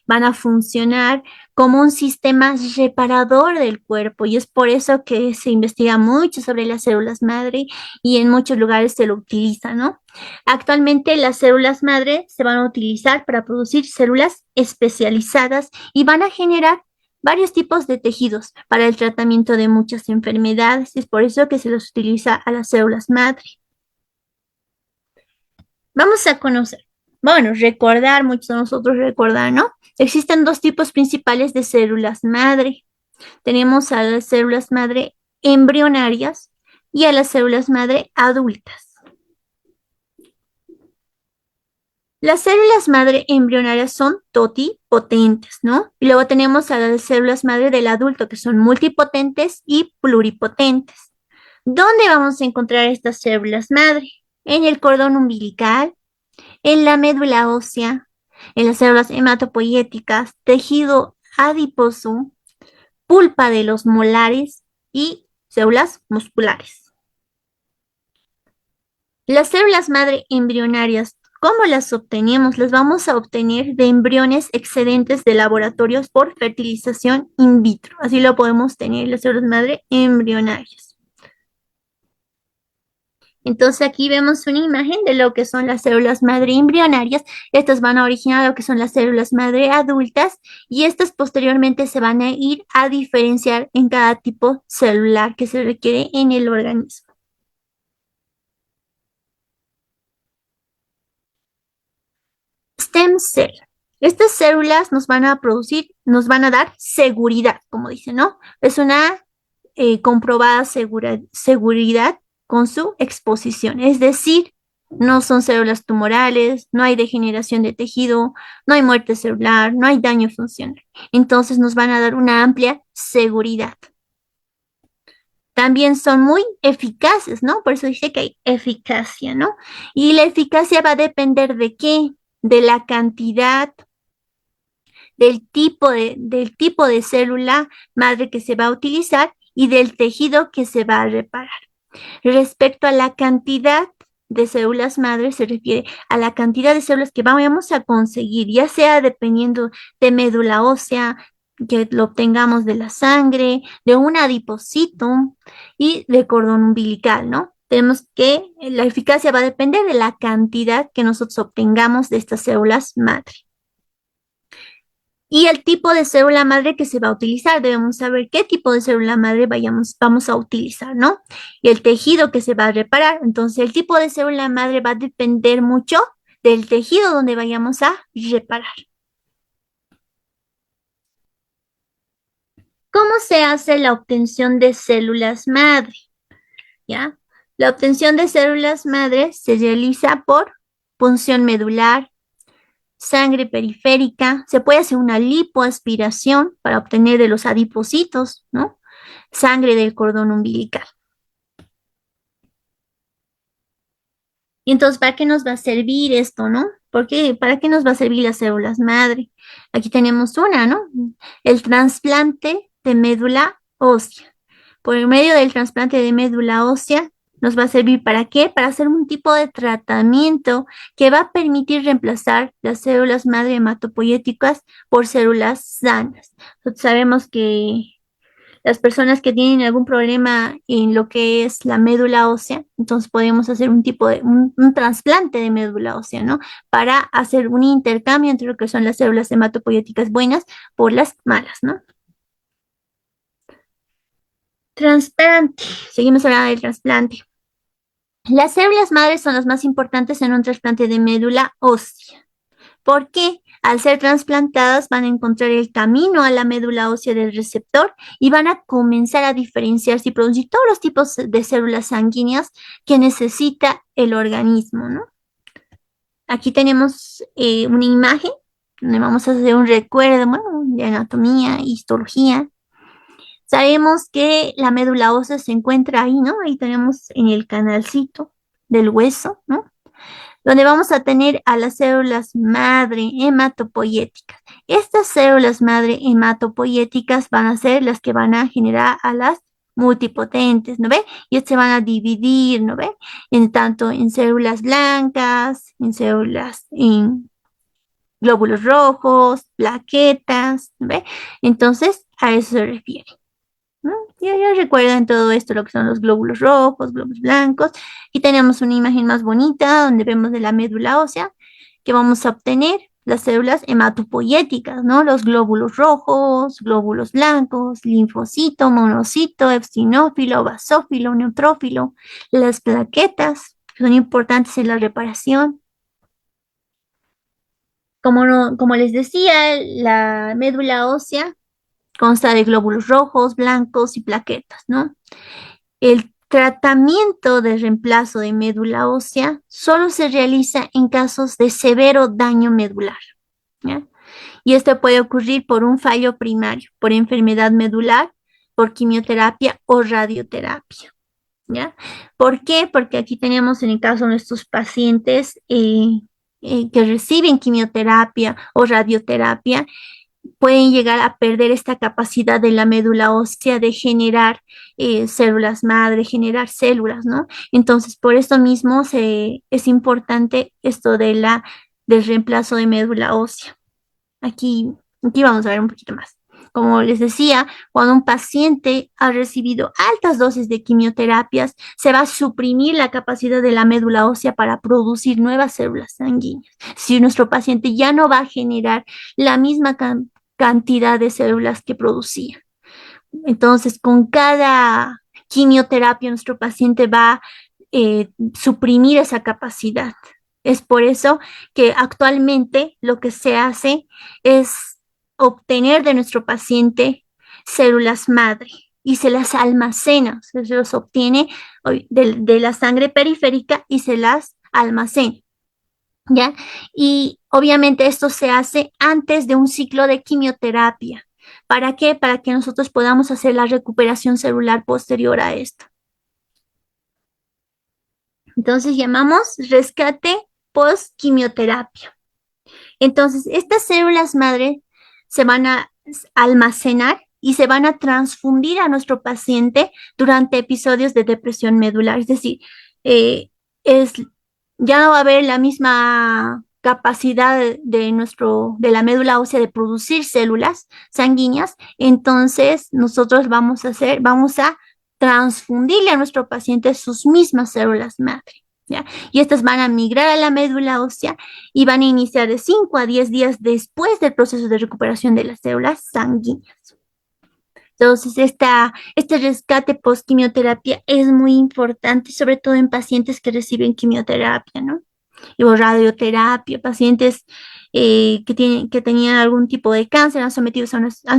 Van a funcionar como un sistema reparador del cuerpo y es por eso que se investiga mucho sobre las células madre y en muchos lugares se lo utiliza, ¿no? Actualmente las células madre se van a utilizar para producir células especializadas y van a generar varios tipos de tejidos para el tratamiento de muchas enfermedades. Es por eso que se los utiliza a las células madre. Vamos a conocer, bueno, recordar, muchos de nosotros recordar, ¿no? Existen dos tipos principales de células madre. Tenemos a las células madre embrionarias y a las células madre adultas. Las células madre embrionarias son totipotentes, ¿no? Y luego tenemos a las células madre del adulto que son multipotentes y pluripotentes. ¿Dónde vamos a encontrar estas células madre? En el cordón umbilical, en la médula ósea, en las células hematopoyéticas, tejido adiposo, pulpa de los molares y células musculares. Las células madre embrionarias, ¿cómo las obtenemos? Las vamos a obtener de embriones excedentes de laboratorios por fertilización in vitro. Así lo podemos tener las células madre embrionarias. Entonces aquí vemos una imagen de lo que son las células madre embrionarias. Estas van a originar lo que son las células madre adultas y estas posteriormente se van a ir a diferenciar en cada tipo celular que se requiere en el organismo. Stem cell. Estas células nos van a producir, nos van a dar seguridad, como dice, ¿no? Es una comprobada seguridad con su exposición. Es decir, no son células tumorales, no hay degeneración de tejido, no hay muerte celular, no hay daño funcional. Entonces nos van a dar una amplia seguridad. También son muy eficaces, ¿no? Por eso dice que hay eficacia, ¿no? Y la eficacia va a depender de qué, de la cantidad, del tipo de célula madre que se va a utilizar y del tejido que se va a reparar. Respecto a la cantidad de células madre, se refiere a la cantidad de células que vamos a conseguir, ya sea dependiendo de médula ósea, que lo obtengamos de la sangre, de un adipocito y de cordón umbilical, ¿no? Tenemos que la eficacia va a depender de la cantidad que nosotros obtengamos de estas células madre. Y el tipo de célula madre que se va a utilizar. Debemos saber qué tipo de célula madre vamos a utilizar, ¿no? Y el tejido que se va a reparar. Entonces, el tipo de célula madre va a depender mucho del tejido donde vayamos a reparar. ¿Cómo se hace la obtención de células madre? ¿Ya? La obtención de células madre se realiza por punción medular, sangre periférica, se puede hacer una lipoaspiración para obtener de los adipocitos, ¿no? Sangre del cordón umbilical. Y entonces, ¿para qué nos va a servir esto, no? ¿Para qué nos va a servir las células madre? Aquí tenemos una, ¿no? El trasplante de médula ósea. Por medio del trasplante de médula ósea, nos va a servir ¿para qué? Para hacer un tipo de tratamiento que va a permitir reemplazar las células madre hematopoyéticas por células sanas. Nosotros sabemos que las personas que tienen algún problema en lo que es la médula ósea, entonces podemos hacer un tipo de, un trasplante de médula ósea, ¿no? Para hacer un intercambio entre lo que son las células hematopoyéticas buenas por las malas, ¿no? Trasplante. Seguimos hablando del trasplante. Las células madres son las más importantes en un trasplante de médula ósea. ¿Por qué? Al ser trasplantadas van a encontrar el camino a la médula ósea del receptor y van a comenzar a diferenciarse y producir todos los tipos de células sanguíneas que necesita el organismo, ¿no? Aquí tenemos una imagen donde vamos a hacer un recuerdo, bueno, de anatomía, histología. Sabemos que la médula ósea se encuentra ahí, ¿no? Ahí tenemos en el canalcito del hueso, ¿no? Donde vamos a tener a las células madre hematopoyéticas. Estas células madre hematopoyéticas van a ser las que van a generar a las multipotentes, ¿no ve? Y estas se van a dividir, ¿no ve? En tanto en células blancas, en glóbulos rojos, plaquetas, ¿no ve? Entonces, a eso se refiere, ¿no? Ya recuerdan todo esto, lo que son los glóbulos rojos, glóbulos blancos. Y tenemos una imagen más bonita donde vemos de la médula ósea que vamos a obtener las células hematopoyéticas, ¿no? Los glóbulos rojos, glóbulos blancos, linfocito, monocito, eosinófilo, basófilo, neutrófilo, las plaquetas, que son importantes en la reparación. Como les decía, la médula ósea consta de glóbulos rojos, blancos y plaquetas, ¿no? El tratamiento de reemplazo de médula ósea solo se realiza en casos de severo daño medular, ¿ya? Y esto puede ocurrir por un fallo primario, por enfermedad medular, por quimioterapia o radioterapia, ¿ya? ¿Por qué? Porque aquí tenemos en el caso de nuestros pacientes que reciben quimioterapia o radioterapia, pueden llegar a perder esta capacidad de la médula ósea de generar células madre, generar células, ¿no? Entonces, por esto mismo es importante esto del reemplazo de médula ósea. Aquí vamos a ver un poquito más. Como les decía, cuando un paciente ha recibido altas dosis de quimioterapias, se va a suprimir la capacidad de la médula ósea para producir nuevas células sanguíneas. Si nuestro paciente ya no va a generar la misma cantidad de células que producía. Entonces, con cada quimioterapia, nuestro paciente va a suprimir esa capacidad. Es por eso que actualmente lo que se hace es obtener de nuestro paciente células madre y se las almacena, se los obtiene de la sangre periférica y se las almacena, ¿ya? Y obviamente esto se hace antes de un ciclo de quimioterapia. ¿Para qué? Para que nosotros podamos hacer la recuperación celular posterior a esto. Entonces llamamos rescate post-quimioterapia. Entonces, estas células madre se van a almacenar y se van a transfundir a nuestro paciente durante episodios de depresión medular. Es decir, eh, es, ya no va a haber la misma capacidad de la médula ósea de producir células sanguíneas. Entonces, nosotros vamos a transfundirle a nuestro paciente sus mismas células madre, ¿ya? Y estas van a migrar a la médula ósea y van a iniciar de 5 a 10 días después del proceso de recuperación de las células sanguíneas. Entonces, este rescate post-quimioterapia es muy importante, sobre todo en pacientes que reciben quimioterapia, ¿no? y radioterapia, pacientes que tenían algún tipo de cáncer han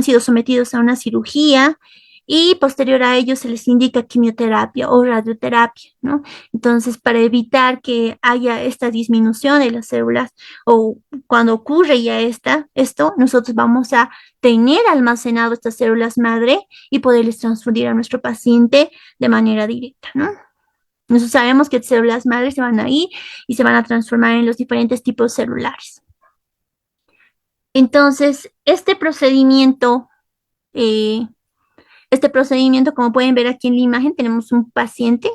sido sometidos a una cirugía y posterior a ello se les indica quimioterapia o radioterapia, ¿no? Entonces, para evitar que haya esta disminución de las células o cuando ocurre ya esto, nosotros vamos a tener almacenado estas células madre y poderles transfundir a nuestro paciente de manera directa, ¿no? Nosotros sabemos que células madres se van a ir y se van a transformar en los diferentes tipos celulares. Entonces, eh, este procedimiento, como pueden ver aquí en la imagen, tenemos un paciente.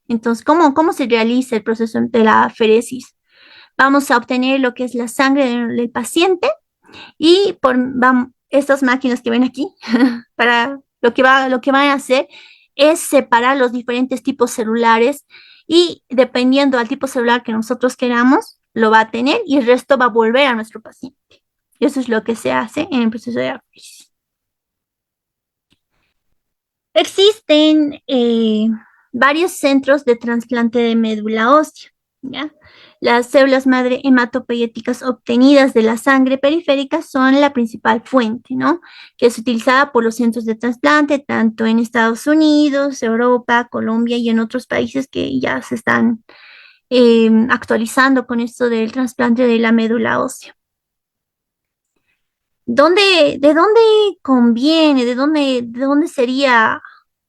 Entonces, ¿cómo se realiza el proceso de la aferesis? Vamos a obtener lo que es la sangre del paciente y estas máquinas que ven aquí, para lo que van a hacer es separar los diferentes tipos celulares y dependiendo al tipo celular que nosotros queramos, lo va a tener y el resto va a volver a nuestro paciente. Eso es lo que se hace en el proceso de análisis. Existen varios centros de trasplante de médula ósea, ¿ya? Las células madre hematopoyéticas obtenidas de la sangre periférica son la principal fuente, ¿no? Que es utilizada por los centros de trasplante, tanto en Estados Unidos, Europa, Colombia y en otros países que ya se están actualizando con esto del trasplante de la médula ósea. ¿De dónde conviene? De dónde sería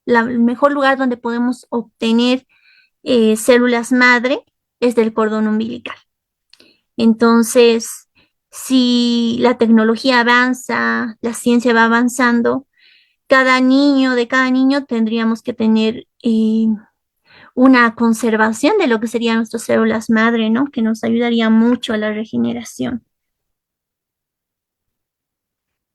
el mejor lugar donde podemos obtener células madre? Es del cordón umbilical. Entonces, si la tecnología avanza, la ciencia va avanzando, de cada niño tendríamos que tener una conservación de lo que serían nuestras células madre, ¿no? Que nos ayudaría mucho a la regeneración.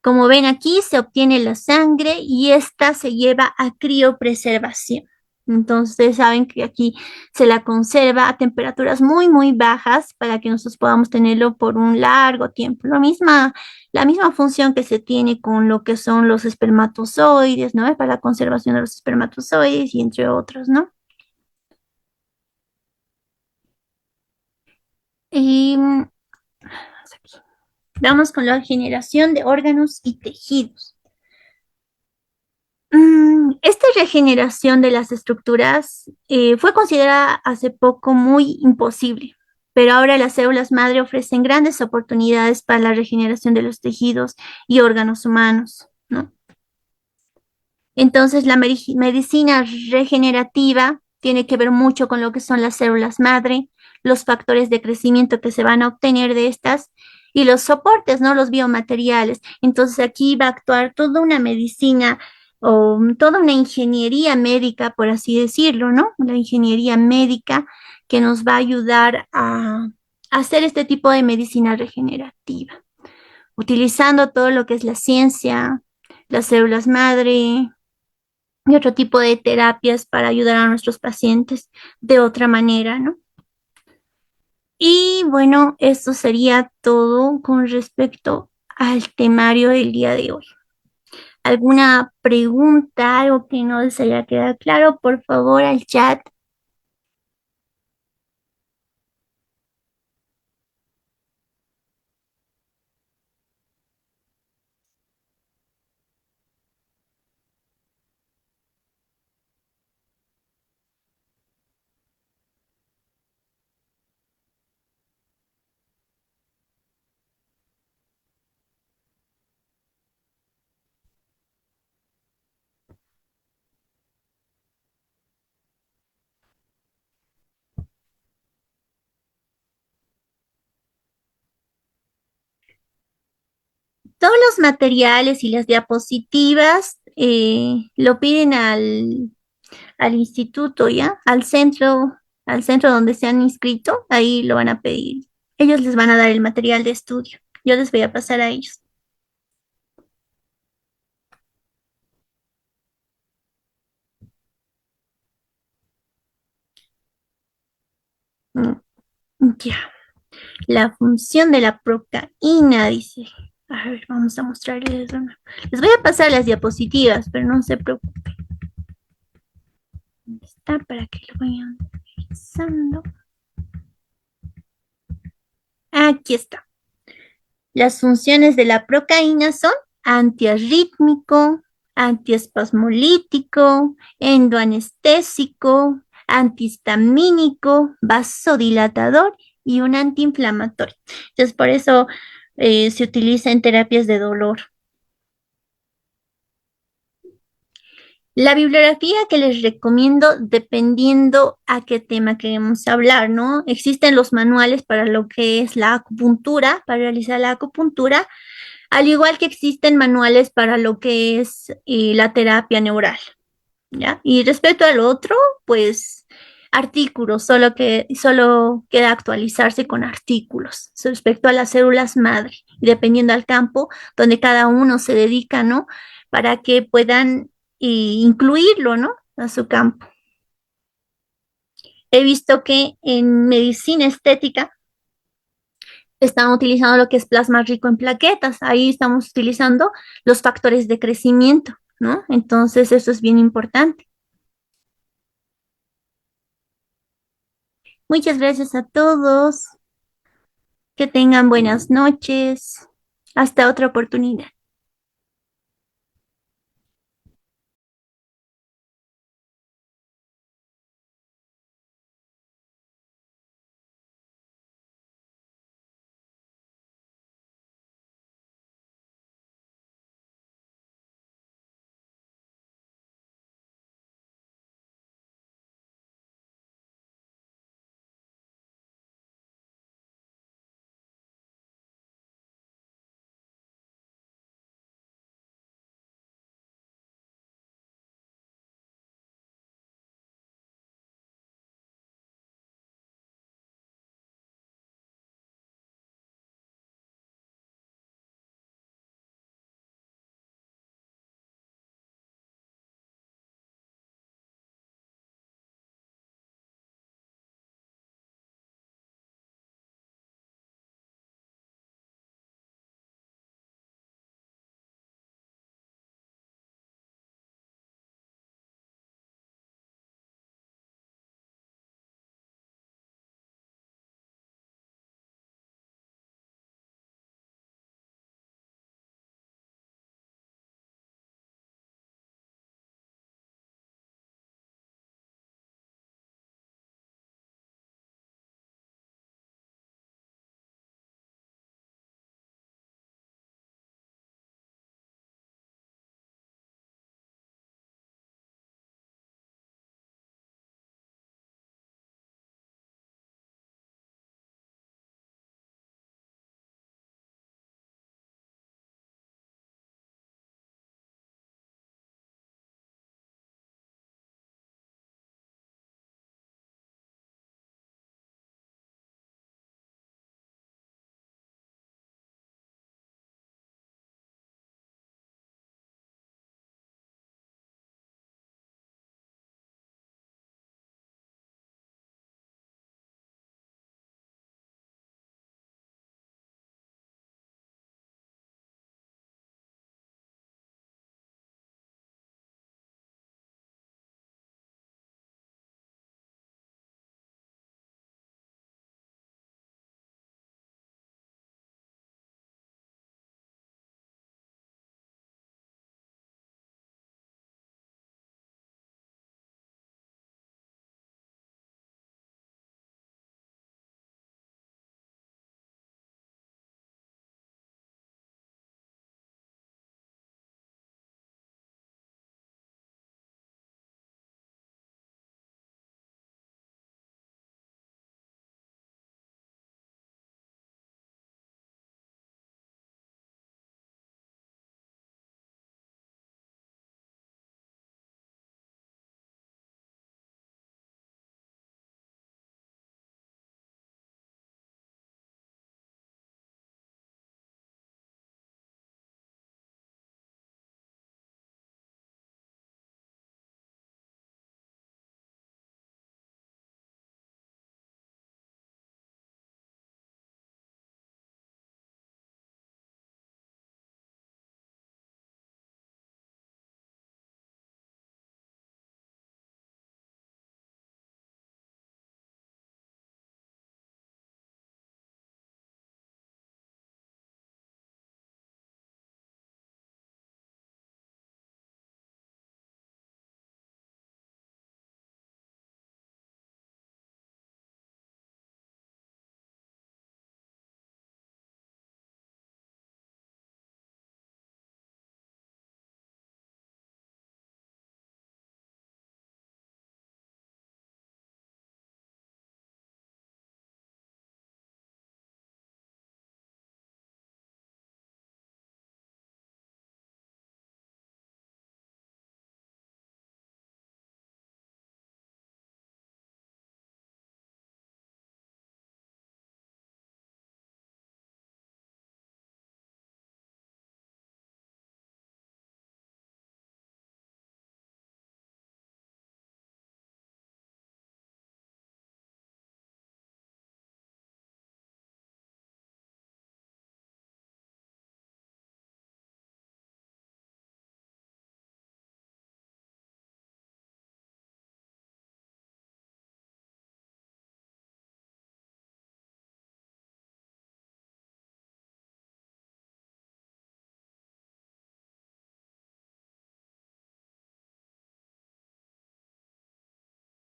Como ven aquí, se obtiene la sangre y esta se lleva a criopreservación. Entonces, saben que aquí se la conserva a temperaturas muy bajas para que nosotros podamos tenerlo por un largo tiempo. La misma función que se tiene con lo que son los espermatozoides, ¿no? Para la conservación de los espermatozoides y entre otros, ¿no? Y vamos con la generación de órganos y tejidos. Esta regeneración de las estructuras fue considerada hace poco muy imposible, pero ahora las células madre ofrecen grandes oportunidades para la regeneración de los tejidos y órganos humanos, ¿no? Entonces, la medicina regenerativa tiene que ver mucho con lo que son las células madre, los factores de crecimiento que se van a obtener de estas y los soportes, ¿no? Los biomateriales. Entonces, aquí va a actuar toda una medicina o toda una ingeniería médica, por así decirlo, ¿no? La ingeniería médica que nos va a ayudar a hacer este tipo de medicina regenerativa, utilizando todo lo que es la ciencia, las células madre y otro tipo de terapias para ayudar a nuestros pacientes de otra manera, ¿no? Y bueno, esto sería todo con respecto al temario del día de hoy. ¿Alguna pregunta, algo que no les haya quedado claro? Por favor, al chat. Todos los materiales y las diapositivas lo piden al instituto, ¿ya? Al centro donde se han inscrito, ahí lo van a pedir. Ellos les van a dar el material de estudio. Yo les voy a pasar a ellos. Mm, Ya. La función de la procaína, dice. A ver, vamos a mostrarles una. Les voy a pasar las diapositivas, pero no se preocupen. ¿Dónde está? Para que lo vayan revisando. Aquí está. Las funciones de la procaína son antiarrítmico, antiespasmolítico, endoanestésico, antihistamínico, vasodilatador y un antiinflamatorio. Entonces, por eso se utiliza en terapias de dolor. La bibliografía que les recomiendo dependiendo a qué tema queremos hablar, ¿no? Existen los manuales para lo que es la acupuntura, para realizar la acupuntura, al igual que existen manuales para lo que es la terapia neural, ¿ya? Y respecto al otro, pues artículos, solo queda actualizarse con artículos respecto a las células madre, y dependiendo al campo donde cada uno se dedica, ¿no? Para que puedan incluirlo, ¿no? A su campo. He visto que en medicina estética están utilizando lo que es plasma rico en plaquetas. Ahí estamos utilizando los factores de crecimiento, ¿no? Entonces, eso es bien importante. Muchas gracias a todos. Que tengan buenas noches. Hasta otra oportunidad.